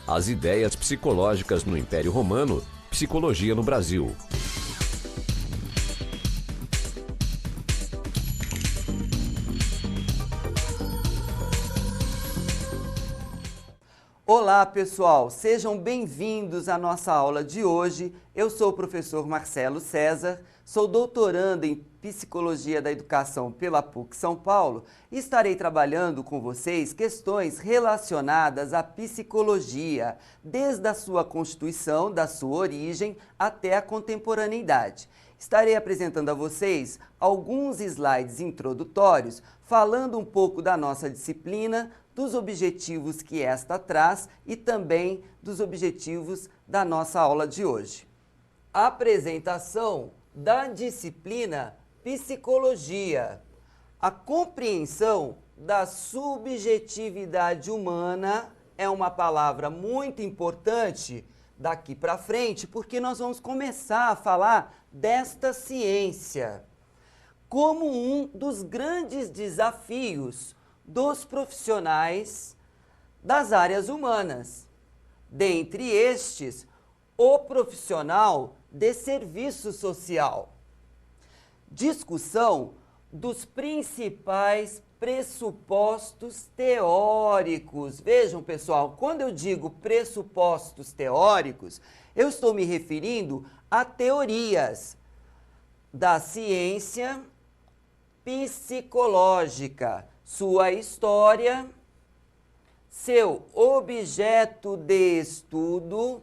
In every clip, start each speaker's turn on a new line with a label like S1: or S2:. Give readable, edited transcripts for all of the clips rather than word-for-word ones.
S1: As ideias psicológicas no Império Romano, psicologia no Brasil.
S2: Olá pessoal, sejam bem-vindos à nossa aula de hoje. Eu sou o professor Marcelo César, sou doutorando em Psicologia da Educação pela PUC São Paulo e estarei trabalhando com vocês questões relacionadas à psicologia, desde a sua constituição, da sua origem até a contemporaneidade. Estarei apresentando a vocês alguns slides introdutórios, falando um pouco da nossa disciplina, dos objetivos que esta traz e também dos objetivos da nossa aula de hoje. Apresentação da disciplina Psicologia. A compreensão da subjetividade humana é uma palavra muito importante daqui para frente, porque nós vamos começar a falar desta ciência como um dos grandes desafios dos profissionais das áreas humanas. Dentre estes, o profissional de serviço social. Discussão dos principais pressupostos teóricos. Vejam, pessoal, quando eu digo pressupostos teóricos, eu estou me referindo a teorias da ciência psicológica, sua história, seu objeto de estudo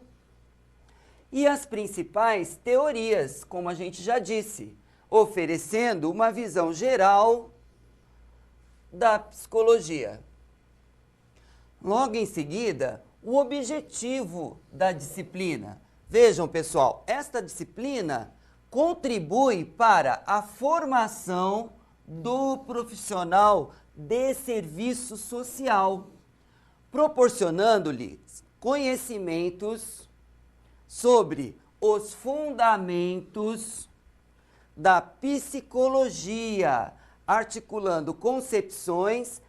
S2: e as principais teorias, como a gente já disse, oferecendo uma visão geral da psicologia. Logo em seguida, o objetivo da disciplina. Vejam, pessoal, esta disciplina contribui para a formação do profissional de serviço social, proporcionando-lhes conhecimentos sobre os fundamentos da psicologia, articulando concepções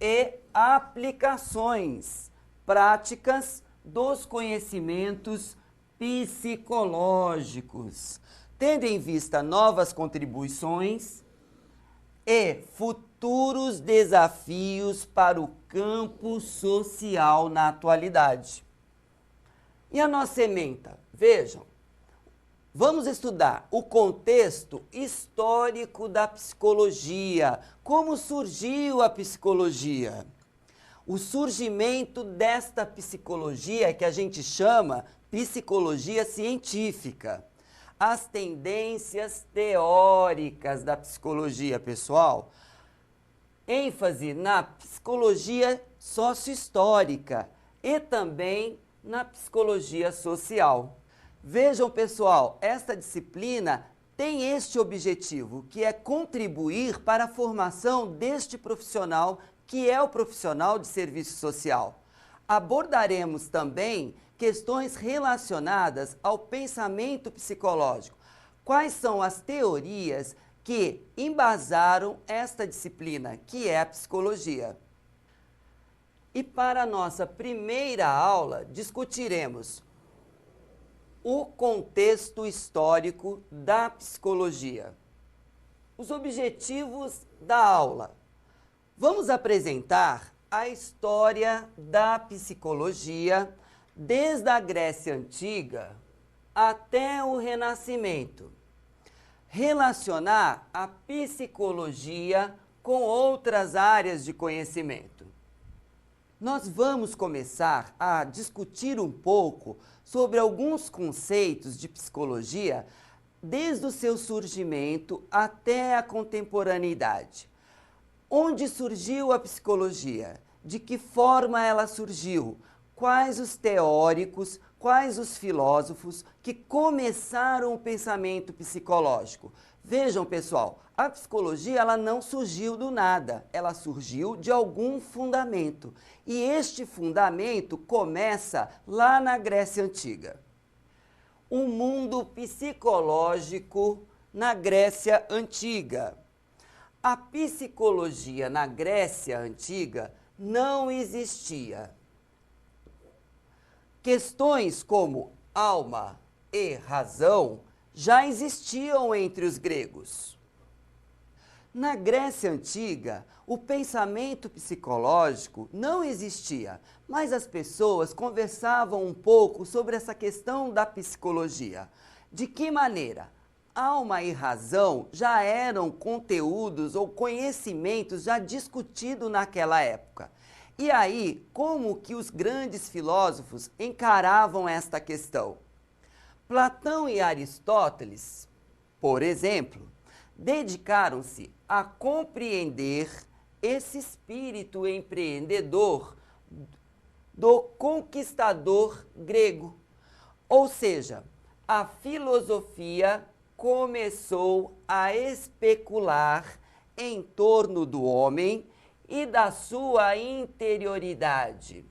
S2: e aplicações práticas dos conhecimentos psicológicos, tendo em vista novas contribuições e futuros desafios para o campo social na atualidade. E a nossa ementa? Vejam, vamos estudar o contexto histórico da psicologia, como surgiu a psicologia. O surgimento desta psicologia que a gente chama psicologia científica. As tendências teóricas da psicologia, pessoal. ênfase na psicologia sociohistórica e também na psicologia social. Vejam, pessoal, esta disciplina tem este objetivo, que é contribuir para a formação deste profissional, que é o profissional de serviço social. Abordaremos também questões relacionadas ao pensamento psicológico. Quais são as teorias que embasaram esta disciplina, que é a psicologia? E para a nossa primeira aula, discutiremos o contexto histórico da psicologia. Os objetivos da aula. Vamos apresentar a história da psicologia desde a Grécia Antiga até o Renascimento. Relacionar a psicologia com outras áreas de conhecimento. Nós vamos começar a discutir um pouco sobre alguns conceitos de psicologia desde o seu surgimento até a contemporaneidade. Onde surgiu a psicologia? De que forma ela surgiu? Quais os teóricos, quais os filósofos que começaram o pensamento psicológico? Vejam, pessoal, a psicologia ela não surgiu do nada, ela surgiu de algum fundamento. E este fundamento começa lá na Grécia Antiga. O mundo psicológico na Grécia Antiga. A psicologia na Grécia Antiga não existia. Questões como alma e razão já existiam entre os gregos. Na Grécia Antiga, o pensamento psicológico não existia, mas as pessoas conversavam um pouco sobre essa questão da psicologia. De que maneira? Alma e razão já eram conteúdos ou conhecimentos já discutidos naquela época. E aí, como que os grandes filósofos encaravam esta questão? Platão e Aristóteles, por exemplo, dedicaram-se a compreender esse espírito empreendedor do conquistador grego. Ou seja, a filosofia começou a especular em torno do homem e da sua interioridade.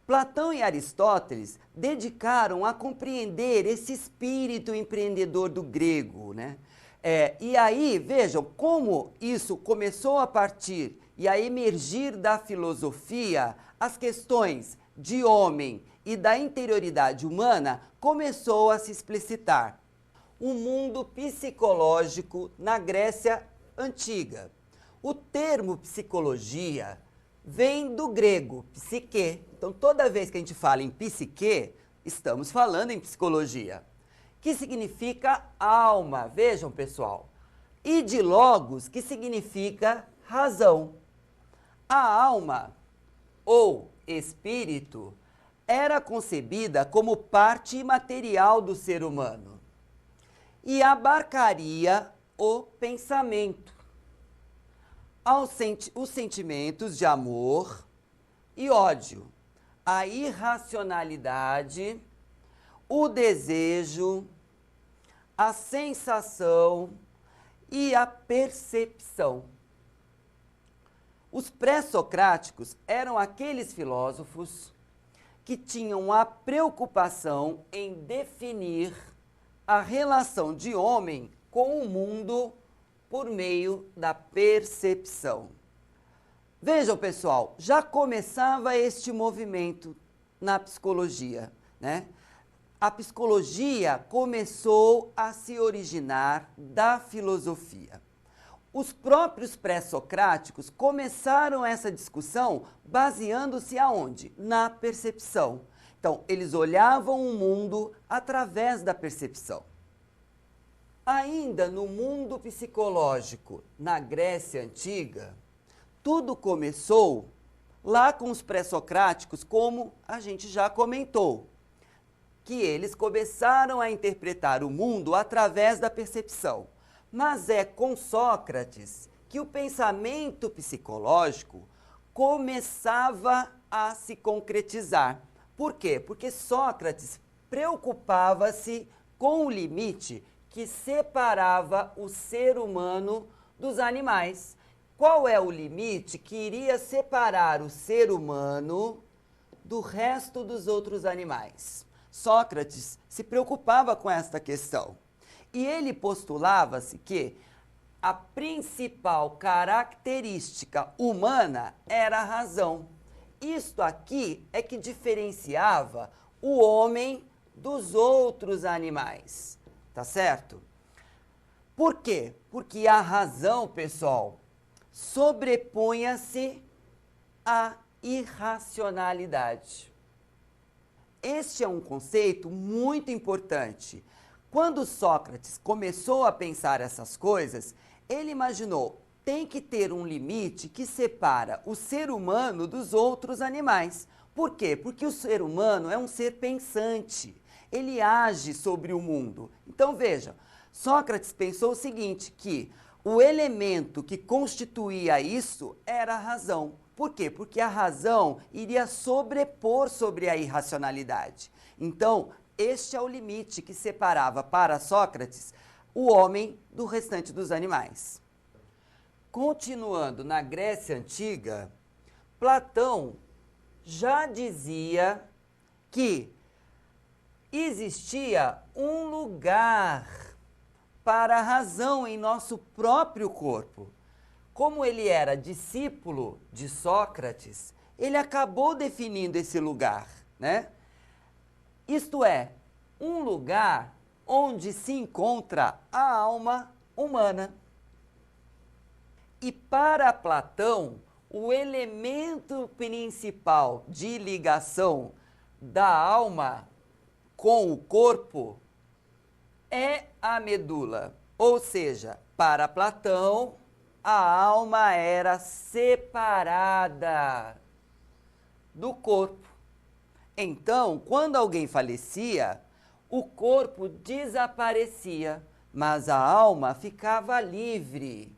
S2: Platão e Aristóteles dedicaram a compreender esse espírito empreendedor do grego, né? E aí, vejam como isso começou a partir e a emergir da filosofia, as questões de homem e da interioridade humana começou a se explicitar. O mundo psicológico na Grécia Antiga. O termo psicologia vem do grego, psique. Então, toda vez que a gente fala em psique, estamos falando em psicologia, que significa alma. Vejam, pessoal. E de logos, que significa razão. A alma, ou espírito, era concebida como parte imaterial do ser humano e abarcaria o pensamento, os sentimentos de amor e ódio, a irracionalidade, o desejo, a sensação e a percepção. Os pré-socráticos eram aqueles filósofos que tinham a preocupação em definir a relação de homem com o mundo por meio da percepção. Vejam, pessoal, já começava este movimento na psicologia, né? A psicologia começou a se originar da filosofia. Os próprios pré-socráticos começaram essa discussão baseando-se aonde? Na percepção. Então, eles olhavam o mundo através da percepção. Ainda no mundo psicológico, na Grécia Antiga, tudo começou lá com os pré-socráticos, como a gente já comentou, que eles começaram a interpretar o mundo através da percepção. Mas é com Sócrates que o pensamento psicológico começava a se concretizar. Por quê? Porque Sócrates preocupava-se com o limite que separava o ser humano dos animais. Qual é o limite que iria separar o ser humano do resto dos outros animais? Sócrates se preocupava com esta questão. E ele postulava-se que a principal característica humana era a razão. Isto aqui é que diferenciava o homem dos outros animais. Tá certo? Por quê? Porque a razão, pessoal, sobrepunha-se à irracionalidade. Este é um conceito muito importante. Quando Sócrates começou a pensar essas coisas, ele imaginou, tem que ter um limite que separa o ser humano dos outros animais. Por quê? Porque o ser humano é um ser pensante. Ele age sobre o mundo. Então, veja, Sócrates pensou o seguinte, que o elemento que constituía isso era a razão. Por quê? Porque a razão iria sobrepor sobre a irracionalidade. Então, este é o limite que separava para Sócrates o homem do restante dos animais. Continuando na Grécia Antiga, Platão já dizia que existia um lugar para a razão em nosso próprio corpo. Como ele era discípulo de Sócrates, ele acabou definindo esse lugar, né? isto é, um lugar onde se encontra a alma humana. E para Platão, o elemento principal de ligação da alma com o corpo é a medula. Ou seja, para Platão, a alma era separada do corpo. Então, quando alguém falecia, o corpo desaparecia, mas a alma ficava livre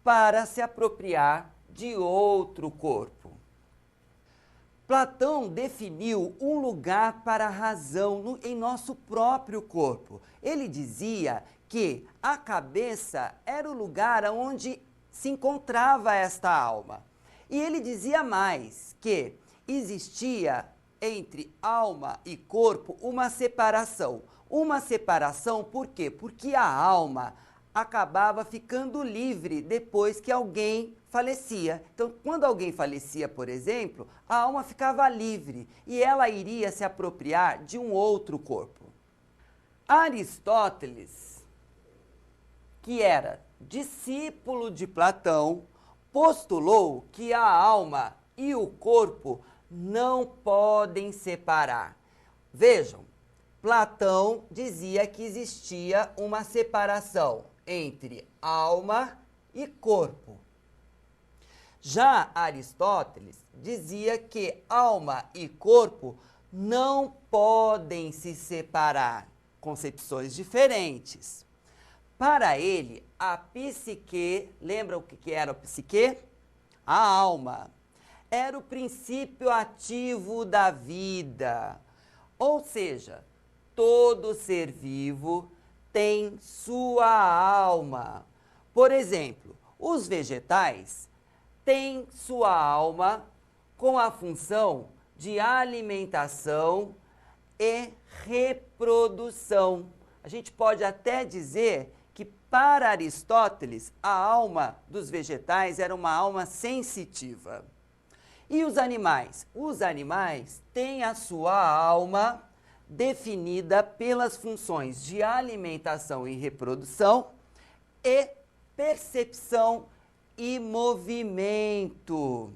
S2: para se apropriar de outro corpo. Platão definiu um lugar para a razão em nosso próprio corpo. Ele dizia que a cabeça era o lugar onde se encontrava esta alma. E ele dizia mais que existia entre alma e corpo uma separação. Uma separação por quê? Porque a alma acabava ficando livre depois que alguém falecia. Então, quando alguém falecia, por exemplo, a alma ficava livre e ela iria se apropriar de um outro corpo. Aristóteles, que era discípulo de Platão, postulou que a alma e o corpo não podem separar. Vejam, Platão dizia que existia uma separação entre alma e corpo. Já Aristóteles dizia que alma e corpo não podem se separar, concepções diferentes. Para ele, a psique, lembra o que era a psique? A alma. Era o princípio ativo da vida. Ou seja, todo ser vivo tem sua alma. Por exemplo, os vegetais têm sua alma com a função de alimentação e reprodução. A gente pode até dizer que, para Aristóteles, a alma dos vegetais era uma alma sensitiva. E os animais? Os animais têm a sua alma definida pelas funções de alimentação e reprodução e percepção e movimento.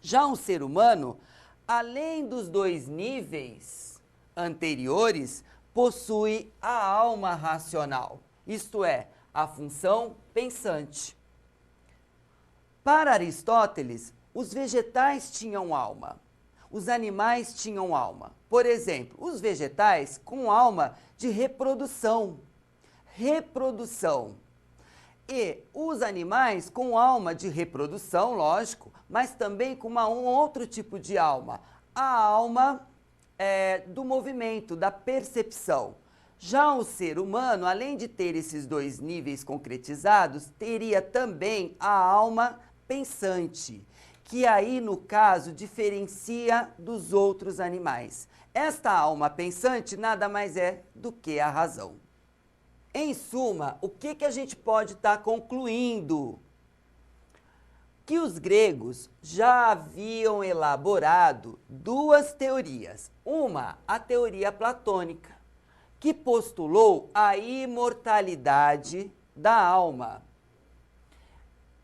S2: Já um ser humano, além dos dois níveis anteriores, possui a alma racional, isto é, a função pensante. Para Aristóteles, os vegetais tinham alma, os animais tinham alma. Por exemplo, os vegetais com alma de reprodução. E os animais com alma de reprodução, lógico, mas também com um outro tipo de alma. A alma do movimento, da percepção. Já o ser humano, além de ter esses dois níveis concretizados, teria também a alma pensante, que aí, no caso, diferencia dos outros animais. Esta alma pensante nada mais é do que a razão. Em suma, o que a gente pode estar concluindo? Que os gregos já haviam elaborado duas teorias. Uma, a teoria platônica, que postulou a imortalidade da alma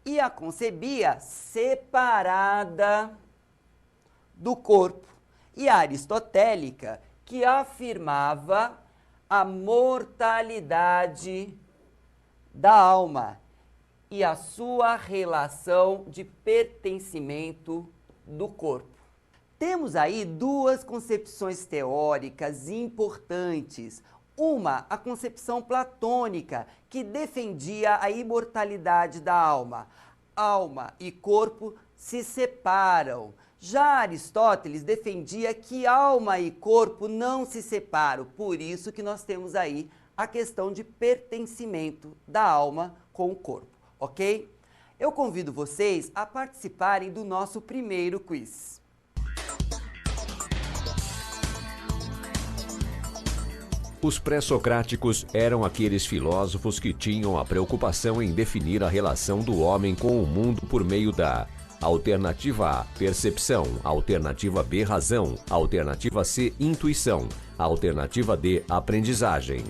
S2: e a concebia separada do corpo. E a aristotélica, que afirmava a mortalidade da alma e a sua relação de pertencimento do corpo. Temos aí duas concepções teóricas importantes. Uma, a concepção platônica, que defendia a imortalidade da alma. Alma e corpo se separam. Já Aristóteles defendia que alma e corpo não se separam. Por isso que nós temos aí a questão de pertencimento da alma com o corpo, ok? Eu convido vocês a participarem do nosso primeiro quiz.
S1: Os pré-socráticos eram aqueles filósofos que tinham a preocupação em definir a relação do homem com o mundo por meio da Alternativa A, percepção. Alternativa B, razão. Alternativa C, intuição. Alternativa D, aprendizagem.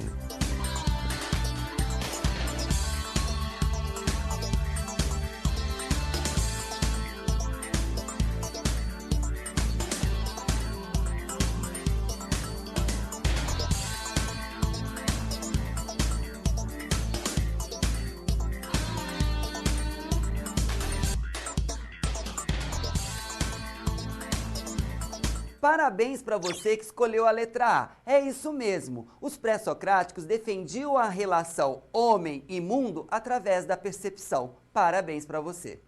S2: Parabéns para você que escolheu a letra A. É isso mesmo. Os pré-socráticos defendiam a relação homem e mundo através da percepção. Parabéns para você.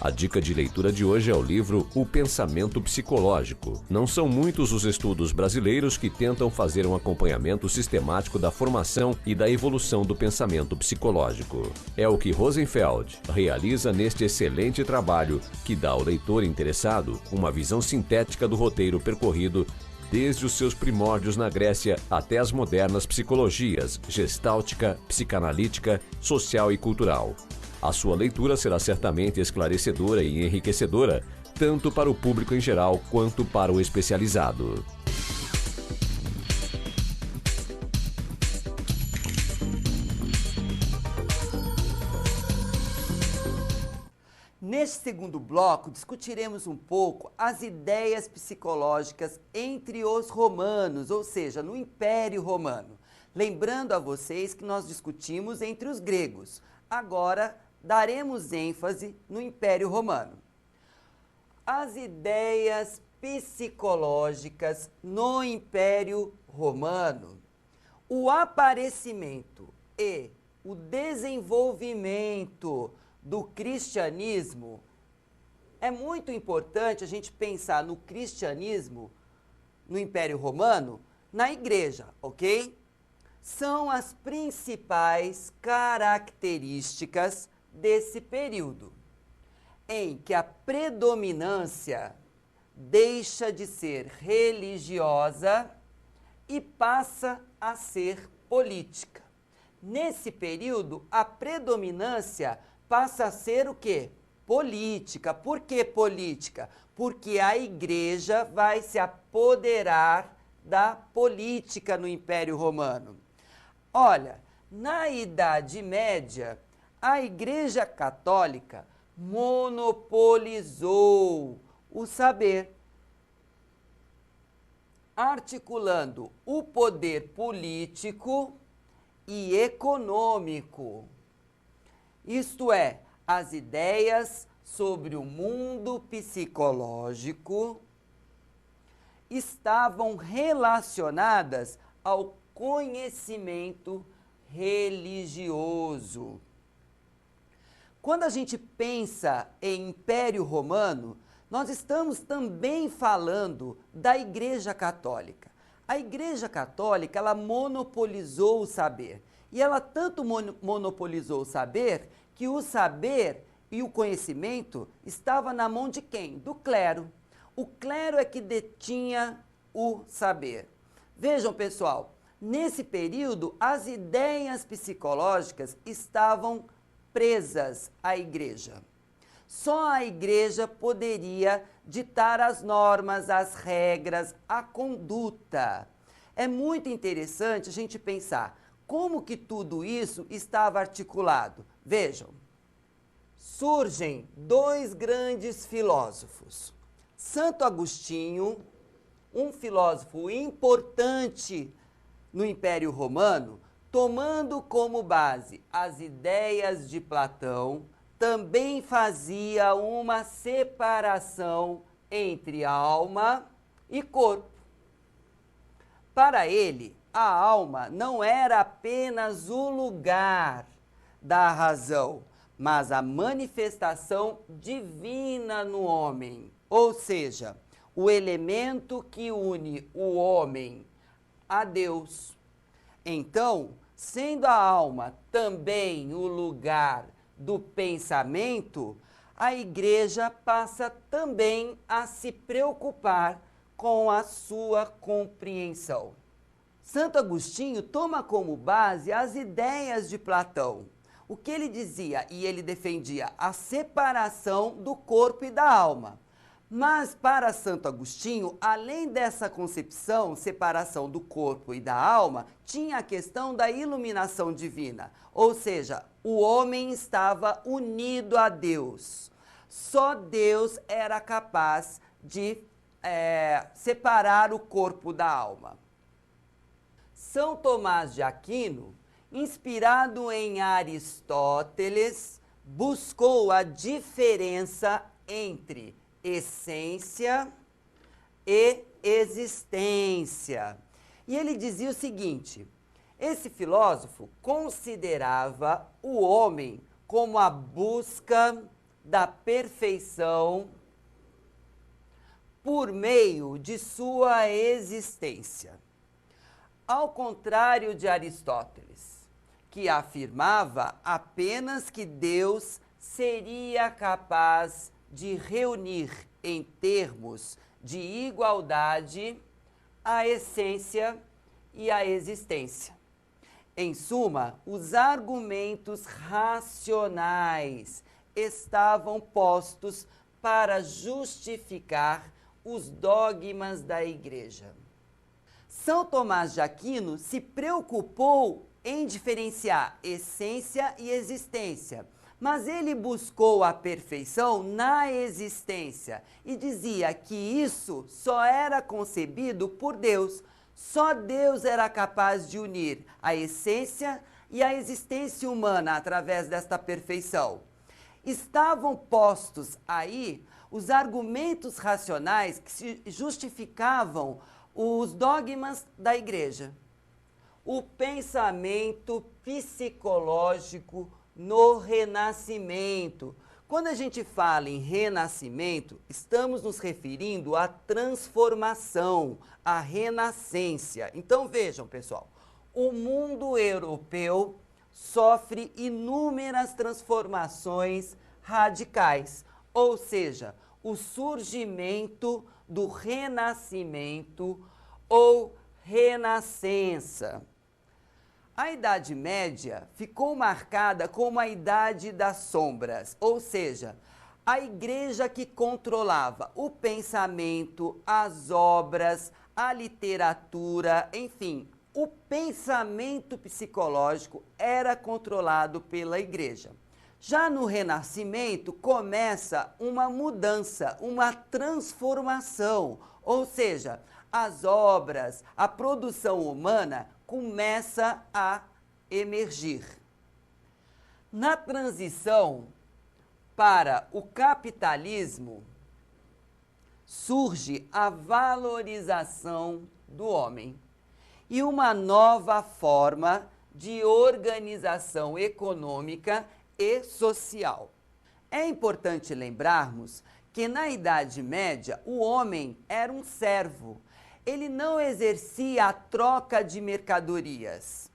S1: A dica de leitura de hoje é o livro O Pensamento Psicológico. Não são muitos os estudos brasileiros que tentam fazer um acompanhamento sistemático da formação e da evolução do pensamento psicológico. É o que Rosenfeld realiza neste excelente trabalho, que dá ao leitor interessado uma visão sintética do roteiro percorrido desde os seus primórdios na Grécia até as modernas psicologias, gestáltica, psicanalítica, social e cultural. A sua leitura será certamente esclarecedora e enriquecedora, tanto para o público em geral quanto para o especializado.
S2: Neste segundo bloco, discutiremos um pouco as ideias psicológicas entre os romanos, ou seja, no Império Romano. Lembrando a vocês que nós discutimos entre os gregos. Agora, daremos ênfase no Império Romano. As ideias psicológicas no Império Romano. O aparecimento e o desenvolvimento do cristianismo. É muito importante a gente pensar no cristianismo no Império Romano, na igreja, ok? São as principais características desse período, em que a predominância deixa de ser religiosa e passa a ser política. Nesse período, a predominância passa a ser o quê? Política. Por que política? Porque a igreja vai se apoderar da política no Império Romano. Olha, na Idade Média, a Igreja Católica monopolizou o saber, articulando o poder político e econômico. Isto é, as ideias sobre o mundo psicológico estavam relacionadas ao conhecimento religioso. Quando a gente pensa em Império Romano, nós estamos também falando da Igreja Católica. A Igreja Católica, ela monopolizou o saber. E ela tanto monopolizou o saber, que o saber e o conhecimento estava na mão de quem? Do clero. O clero é que detinha o saber. Vejam, pessoal, nesse período, as ideias psicológicas estavam presas à igreja. Só a igreja poderia ditar as normas, as regras, a conduta. É muito interessante a gente pensar como que tudo isso estava articulado. Vejam, surgem dois grandes filósofos. Santo Agostinho, um filósofo importante no Império Romano, tomando como base as ideias de Platão, também fazia uma separação entre alma e corpo. Para ele, a alma não era apenas o lugar da razão, mas a manifestação divina no homem, ou seja, o elemento que une o homem a Deus. Então, sendo a alma também o lugar do pensamento, a igreja passa também a se preocupar com a sua compreensão. Santo Agostinho toma como base as ideias de Platão. O que ele dizia e ele defendia? A separação do corpo e da alma. Mas para Santo Agostinho, além dessa concepção, separação do corpo e da alma, tinha a questão da iluminação divina. Ou seja, o homem estava unido a Deus. Só Deus era capaz de separar o corpo da alma. São Tomás de Aquino, inspirado em Aristóteles, buscou a diferença entre essência e existência. E ele dizia o seguinte: esse filósofo considerava o homem como a busca da perfeição por meio de sua existência. Ao contrário de Aristóteles, que afirmava apenas que Deus seria capaz de reunir em termos de igualdade a essência e a existência. Em suma, os argumentos racionais estavam postos para justificar os dogmas da Igreja. São Tomás de Aquino se preocupou em diferenciar essência e existência, mas ele buscou a perfeição na existência e dizia que isso só era concebido por Deus. Só Deus era capaz de unir a essência e a existência humana através desta perfeição. Estavam postos aí os argumentos racionais que justificavam os dogmas da Igreja. O pensamento psicológico no Renascimento. Quando a gente fala em renascimento, estamos nos referindo à transformação, à renascência. Então vejam, pessoal, o mundo europeu sofre inúmeras transformações radicais, ou seja, o surgimento do renascimento ou renascença. A Idade Média ficou marcada como a Idade das Sombras, ou seja, a igreja que controlava o pensamento, as obras, a literatura, enfim, o pensamento psicológico era controlado pela igreja. Já no Renascimento começa uma mudança, uma transformação, ou seja, as obras, a produção humana começa a emergir. Na transição para o capitalismo, surge a valorização do homem e uma nova forma de organização econômica e social. É importante lembrarmos que na Idade Média o homem era um servo. Ele não exercia a troca de mercadorias.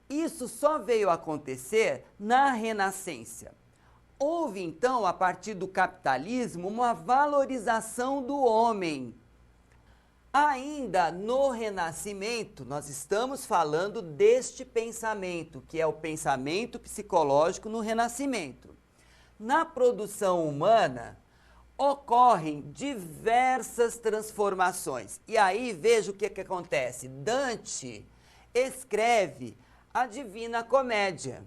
S2: Isso só veio acontecer na Renascença. Houve então, a partir do capitalismo, uma valorização do homem. Ainda no Renascimento, nós estamos falando deste pensamento, que é o pensamento psicológico no Renascimento. Na produção humana, ocorrem diversas transformações. E aí veja o que acontece. Dante escreve a Divina Comédia.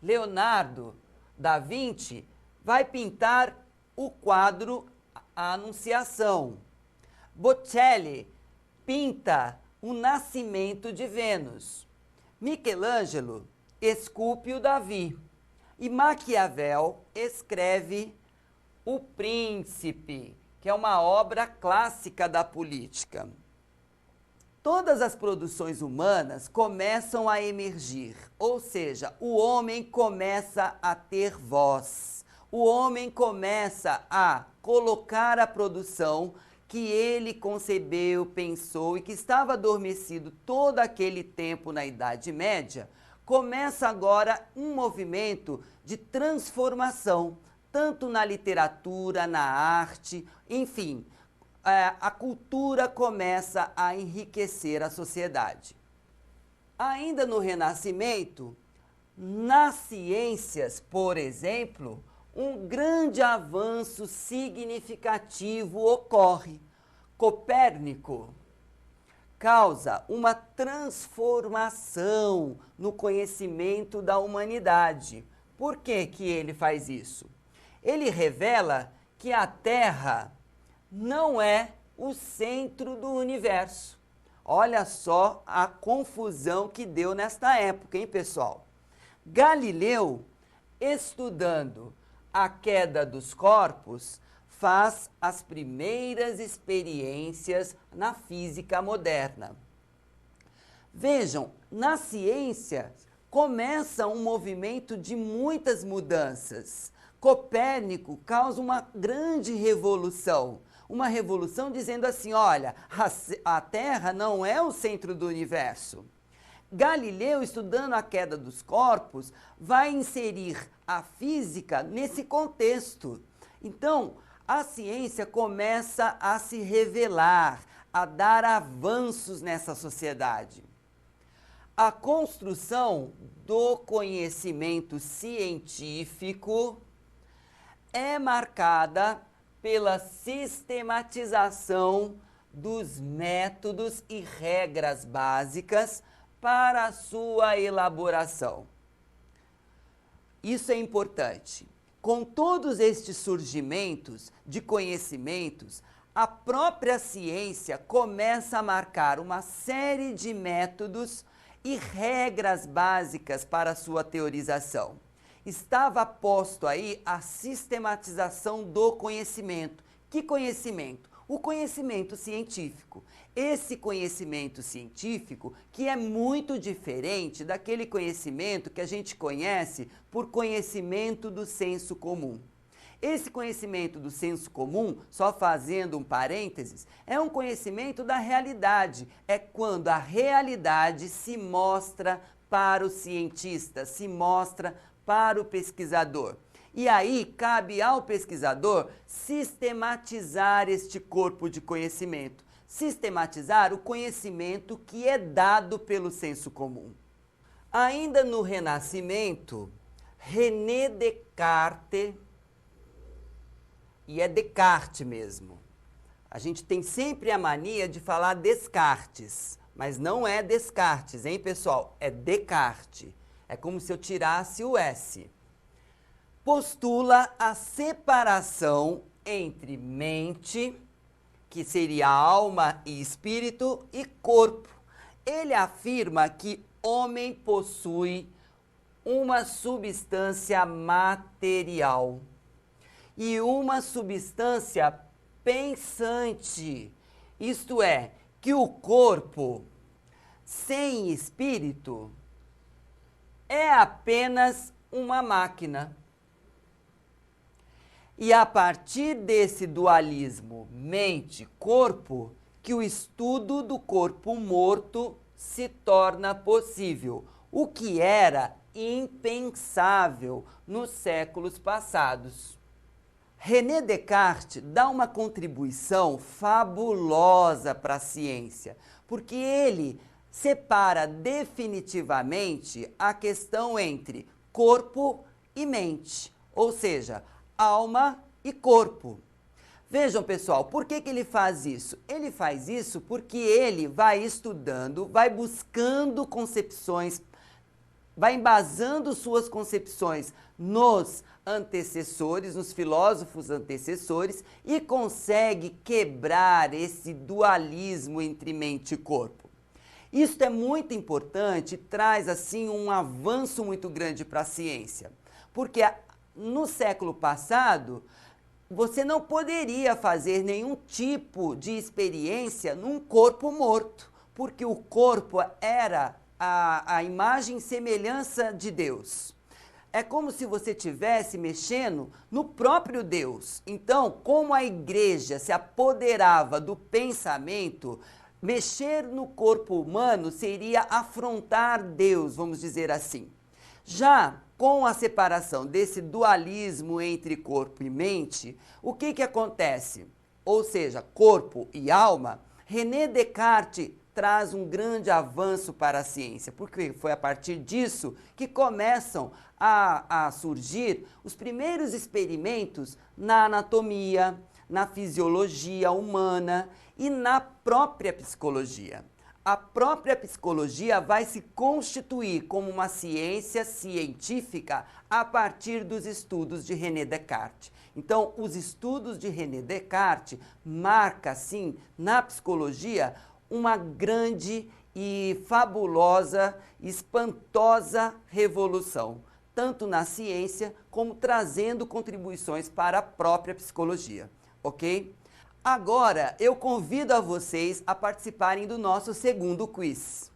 S2: Leonardo da Vinci vai pintar o quadro A Anunciação. Botticelli pinta o nascimento de Vênus. Michelangelo esculpe o Davi. E Maquiavel escreve O Príncipe, que é uma obra clássica da política. Todas as produções humanas começam a emergir, ou seja, o homem começa a ter voz. O homem começa a colocar a produção que ele concebeu, pensou e que estava adormecido todo aquele tempo na Idade Média, começa agora um movimento de transformação, tanto na literatura, na arte, enfim, a cultura começa a enriquecer a sociedade. Ainda no Renascimento, nas ciências, por exemplo, um grande avanço significativo ocorre. Copérnico causa uma transformação no conhecimento da humanidade. Por que que ele faz isso? Ele revela que a Terra não é o centro do universo. Olha só a confusão que deu nesta época, hein, pessoal? Galileu, estudando a queda dos corpos, faz as primeiras experiências na física moderna. Vejam, na ciência começa um movimento de muitas mudanças. Copérnico causa uma grande revolução. Uma revolução dizendo assim, olha, a Terra não é o centro do universo. Galileu, estudando a queda dos corpos, vai inserir a física nesse contexto. Então, a ciência começa a se revelar, a dar avanços nessa sociedade. A construção do conhecimento científico é marcada pela sistematização dos métodos e regras básicas para a sua elaboração. Isso é importante. Com todos estes surgimentos de conhecimentos, a própria ciência começa a marcar uma série de métodos e regras básicas para a sua teorização. Estava posto aí a sistematização do conhecimento. Que conhecimento? O conhecimento científico. Esse conhecimento científico que é muito diferente daquele conhecimento que a gente conhece por conhecimento do senso comum. Esse conhecimento do senso comum, só fazendo um parênteses, é um conhecimento da realidade. É quando a realidade se mostra para o cientista, se mostra para o pesquisador. E aí cabe ao pesquisador sistematizar este corpo de conhecimento, sistematizar o conhecimento que é dado pelo senso comum. Ainda no Renascimento, René Descartes, e é Descartes mesmo, a gente tem sempre a mania de falar Descartes, mas não é Descartes, hein, pessoal? É Descartes. É como se eu tirasse o S. Postula a separação entre mente, que seria alma e espírito, e corpo. Ele afirma que homem possui uma substância material e uma substância pensante. Isto é, que o corpo sem espírito é apenas uma máquina. E a partir desse dualismo mente-corpo, que o estudo do corpo morto se torna possível, o que era impensável nos séculos passados. René Descartes dá uma contribuição fabulosa para a ciência, porque ele separa definitivamente a questão entre corpo e mente, ou seja, alma e corpo. Vejam, pessoal, por que ele faz isso? Ele faz isso porque ele vai estudando, vai buscando concepções, vai embasando suas concepções nos antecessores, nos filósofos antecessores, e consegue quebrar esse dualismo entre mente e corpo. Isso é muito importante, traz assim um avanço muito grande para a ciência, porque no século passado você não poderia fazer nenhum tipo de experiência num corpo morto, porque o corpo era a imagem e semelhança de Deus. É como se você estivesse mexendo no próprio Deus. Então, como a igreja se apoderava do pensamento, mexer no corpo humano seria afrontar Deus, vamos dizer assim. Já com a separação desse dualismo entre corpo e mente, o que acontece? Ou seja, corpo e alma, René Descartes traz um grande avanço para a ciência, porque foi a partir disso que começam a surgir os primeiros experimentos na anatomia, na fisiologia humana e na própria psicologia. A própria psicologia vai se constituir como uma ciência científica a partir dos estudos de René Descartes. Então, os estudos de René Descartes marcam, sim, na psicologia, uma grande e fabulosa, espantosa revolução, tanto na ciência como trazendo contribuições para a própria psicologia, ok? Agora, eu convido a vocês a participarem do nosso segundo quiz.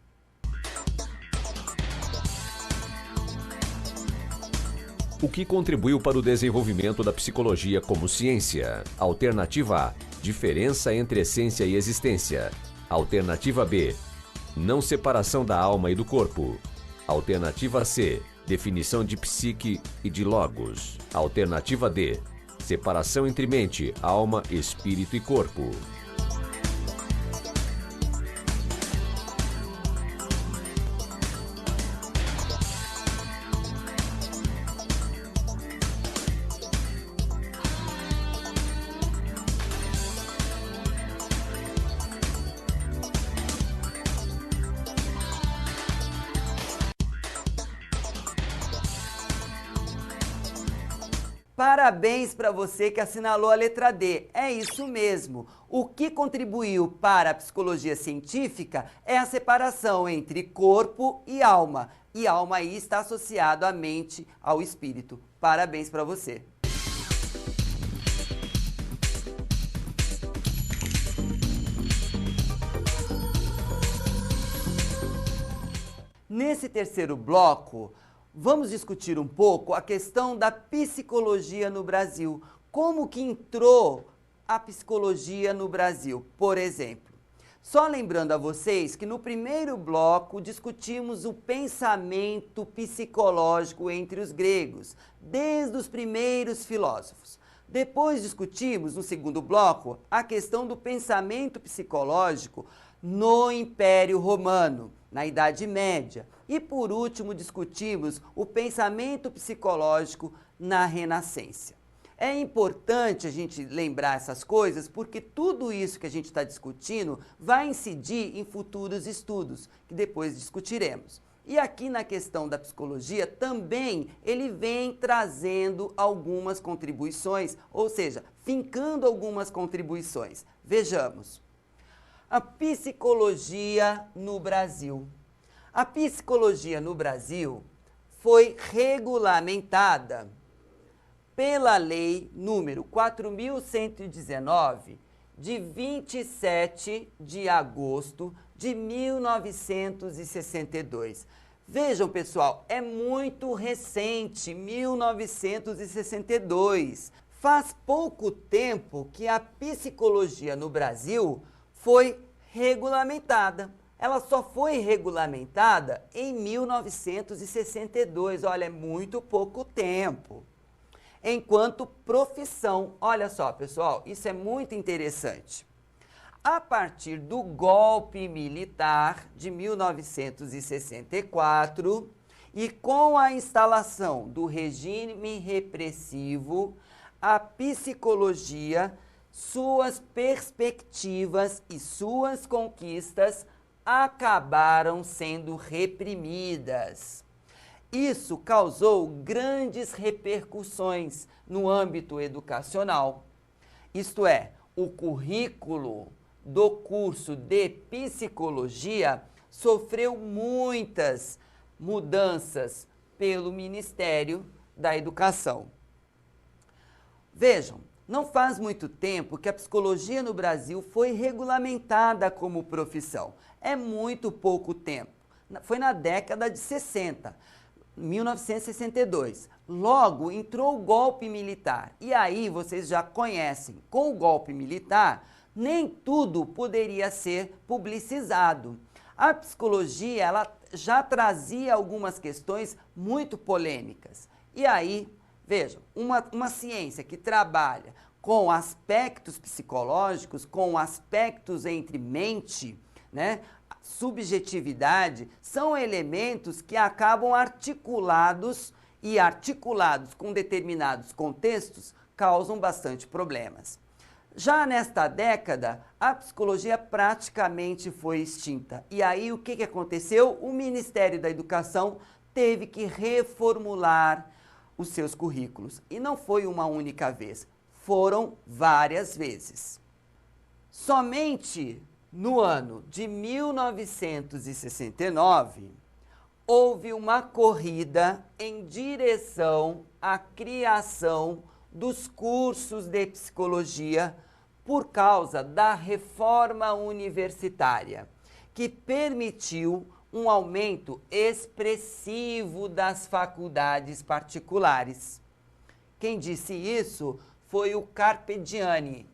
S1: O que contribuiu para o desenvolvimento da psicologia como ciência? Alternativa A. Diferença entre essência e existência. Alternativa B. Não separação da alma e do corpo. Alternativa C. Definição de psique e de logos. Alternativa D. Separação entre mente, alma, espírito e corpo.
S2: Parabéns para você que assinalou a letra D. É isso mesmo. O que contribuiu para a psicologia científica é a separação entre corpo e alma. E alma aí está associado à mente, ao espírito. Parabéns para você. Nesse terceiro bloco, vamos discutir um pouco a questão da psicologia no Brasil. Como que entrou a psicologia no Brasil, por exemplo? Só lembrando a vocês que no primeiro bloco discutimos o pensamento psicológico entre os gregos, desde os primeiros filósofos. Depois discutimos, no segundo bloco, a questão do pensamento psicológico no Império Romano, na Idade Média. E por último discutimos o pensamento psicológico na Renascença. É importante a gente lembrar essas coisas porque tudo isso que a gente está discutindo vai incidir em futuros estudos, que depois discutiremos. E aqui na questão da psicologia também ele vem trazendo algumas contribuições, ou seja, fincando algumas contribuições. Vejamos. A psicologia no Brasil. A psicologia no Brasil foi regulamentada pela Lei número 4.119, de 27 de agosto de 1962. Vejam, pessoal, é muito recente, 1962. Faz pouco tempo que a psicologia no Brasil foi regulamentada. Ela só foi regulamentada em 1962. Olha, é muito pouco tempo. Enquanto profissão, olha só, pessoal, isso é muito interessante. A partir do golpe militar de 1964 e com a instalação do regime repressivo, a psicologia, suas perspectivas e suas conquistas acabaram sendo reprimidas. Isso causou grandes repercussões no âmbito educacional. Isto é, o currículo do curso de psicologia sofreu muitas mudanças pelo Ministério da Educação. Vejam, não faz muito tempo que a psicologia no Brasil foi regulamentada como profissão. É muito pouco tempo. Foi na década de 60. 1962. Logo, entrou o golpe militar. E aí, vocês já conhecem, com o golpe militar, nem tudo poderia ser publicizado. A psicologia, ela já trazia algumas questões muito polêmicas. E aí, vejam, uma ciência que trabalha com aspectos psicológicos, com aspectos entre mente, né? subjetividade são elementos que acabam articulados com determinados contextos causam bastante problemas. Já nesta década, a psicologia praticamente foi extinta. E aí o que aconteceu? O Ministério da Educação teve que reformular os seus currículos. E não foi uma única vez, foram várias vezes. Somente no ano de 1969, houve uma corrida em direção à criação dos cursos de psicologia por causa da reforma universitária, que permitiu um aumento expressivo das faculdades particulares. Quem disse isso foi o Carpegiani.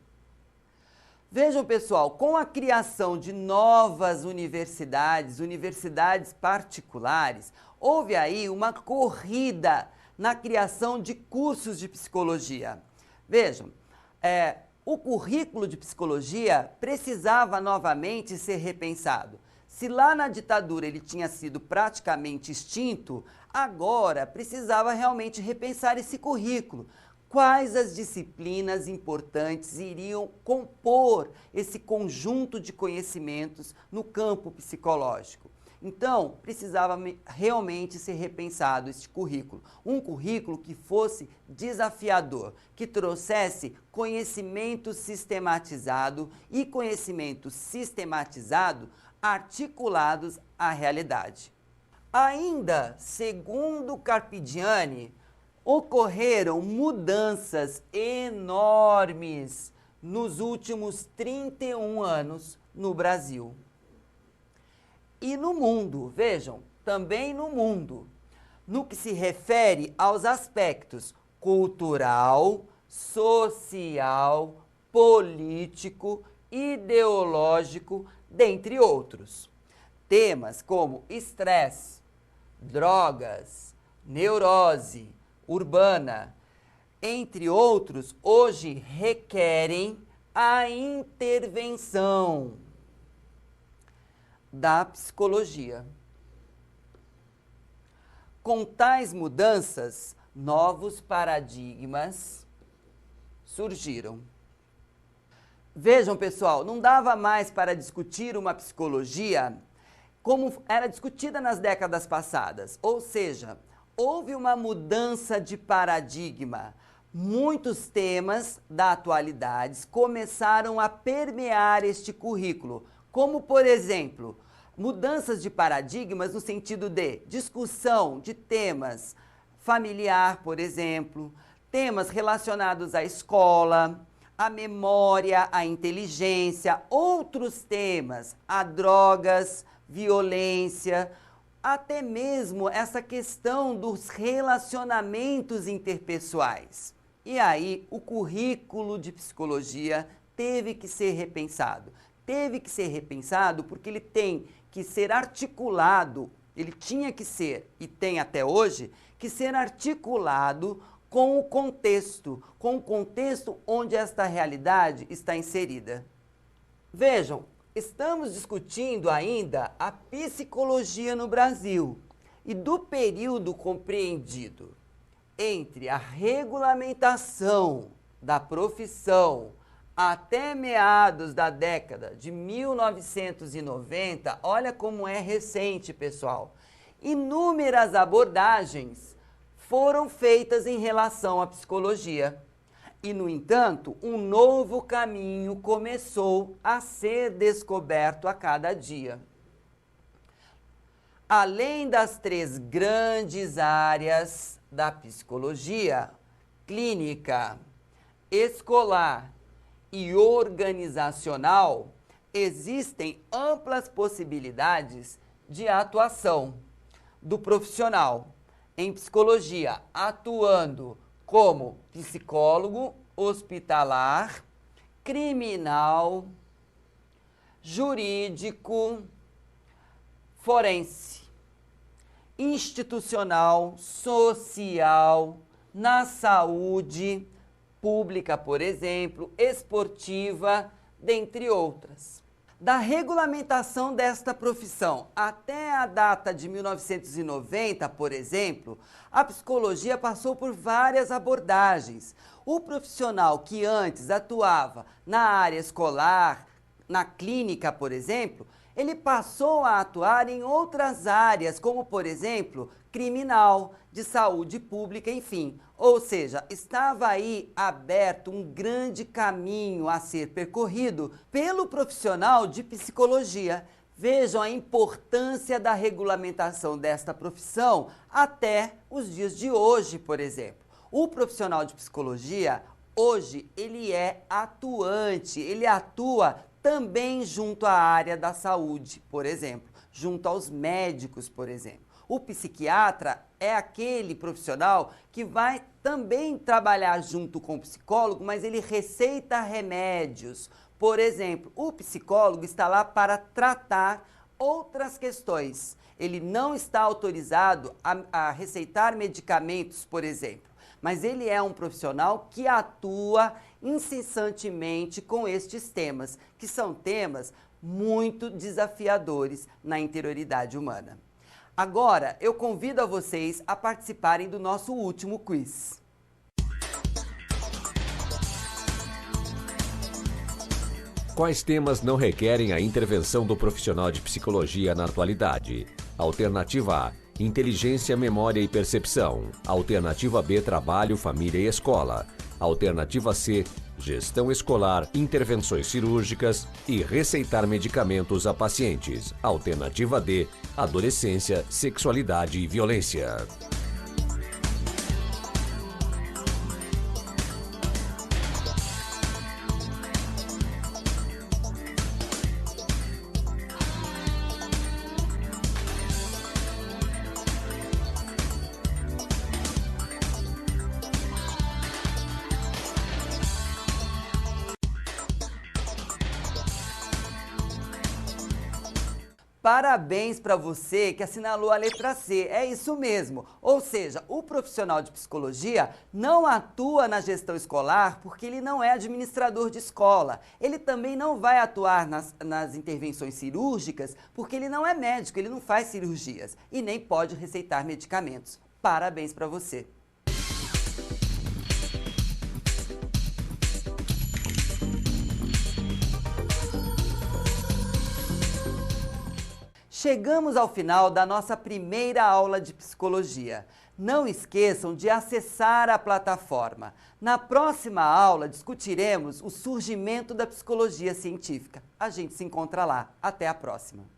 S2: Vejam, pessoal, com a criação de novas universidades particulares, houve aí uma corrida na criação de cursos de psicologia. Vejam, o currículo de psicologia precisava novamente ser repensado. Se lá na ditadura ele tinha sido praticamente extinto, agora precisava realmente repensar esse currículo. Quais as disciplinas importantes iriam compor esse conjunto de conhecimentos no campo psicológico? Então, precisava realmente ser repensado este currículo. Um currículo que fosse desafiador, que trouxesse conhecimento sistematizado e conhecimento sistematizado articulados à realidade. Ainda, segundo Carpegiani, ocorreram mudanças enormes nos últimos 31 anos no Brasil. E no mundo, vejam, também no mundo, no que se refere aos aspectos cultural, social, político, ideológico, dentre outros. Temas como estresse, drogas, neurose urbana, entre outros, hoje requerem a intervenção da psicologia. Com tais mudanças, novos paradigmas surgiram. Vejam, pessoal, não dava mais para discutir uma psicologia como era discutida nas décadas passadas. Ou seja, houve uma mudança de paradigma. Muitos temas da atualidade começaram a permear este currículo, como, por exemplo, mudanças de paradigmas no sentido de discussão de temas familiar, por exemplo, temas relacionados à escola, à memória, à inteligência, outros temas, a drogas, violência, até mesmo essa questão dos relacionamentos interpessoais. E aí o currículo de psicologia teve que ser repensado. Teve que ser repensado porque ele tem que ser articulado, ele tinha que ser, e tem até hoje, que ser articulado com o contexto onde esta realidade está inserida. Vejam, estamos discutindo ainda a psicologia no Brasil e do período compreendido entre a regulamentação da profissão até meados da década de 1990, olha como é recente, pessoal. Inúmeras abordagens foram feitas em relação à psicologia. E, no entanto, um novo caminho começou a ser descoberto a cada dia. Além das três grandes áreas da psicologia, clínica, escolar e organizacional, existem amplas possibilidades de atuação do profissional em psicologia, atuando como psicólogo hospitalar, criminal, jurídico, forense, institucional, social, na saúde pública, por exemplo, esportiva, dentre outras. Da regulamentação desta profissão até a data de 1990, por exemplo, a psicologia passou por várias abordagens. O profissional que antes atuava na área escolar, na clínica, por exemplo, ele passou a atuar em outras áreas, como, por exemplo, criminal, de saúde pública, enfim. Ou seja, estava aí aberto um grande caminho a ser percorrido pelo profissional de psicologia. Vejam a importância da regulamentação desta profissão até os dias de hoje, por exemplo. O profissional de psicologia, hoje, ele é atuante, ele atua também junto à área da saúde, por exemplo, junto aos médicos, por exemplo. O psiquiatra é aquele profissional que vai também trabalhar junto com o psicólogo, mas ele receita remédios. Por exemplo, o psicólogo está lá para tratar outras questões. Ele não está autorizado a receitar medicamentos, por exemplo, mas ele é um profissional que atua incessantemente com estes temas, que são temas muito desafiadores na interioridade humana. Agora, eu convido a vocês a participarem do nosso último quiz.
S1: Quais temas não requerem a intervenção do profissional de psicologia na atualidade? Alternativa A: inteligência, memória e percepção. Alternativa B: trabalho, família e escola. Alternativa C: gestão escolar, intervenções cirúrgicas e receitar medicamentos a pacientes. Alternativa D: adolescência, sexualidade e violência.
S2: Parabéns para você que assinalou a letra C, é isso mesmo. Ou seja, o profissional de psicologia não atua na gestão escolar porque ele não é administrador de escola. Ele também não vai atuar nas intervenções cirúrgicas porque ele não é médico, ele não faz cirurgias e nem pode receitar medicamentos. Parabéns para você. Chegamos ao final da nossa primeira aula de psicologia. Não esqueçam de acessar a plataforma. Na próxima aula discutiremos o surgimento da psicologia científica. A gente se encontra lá. Até a próxima!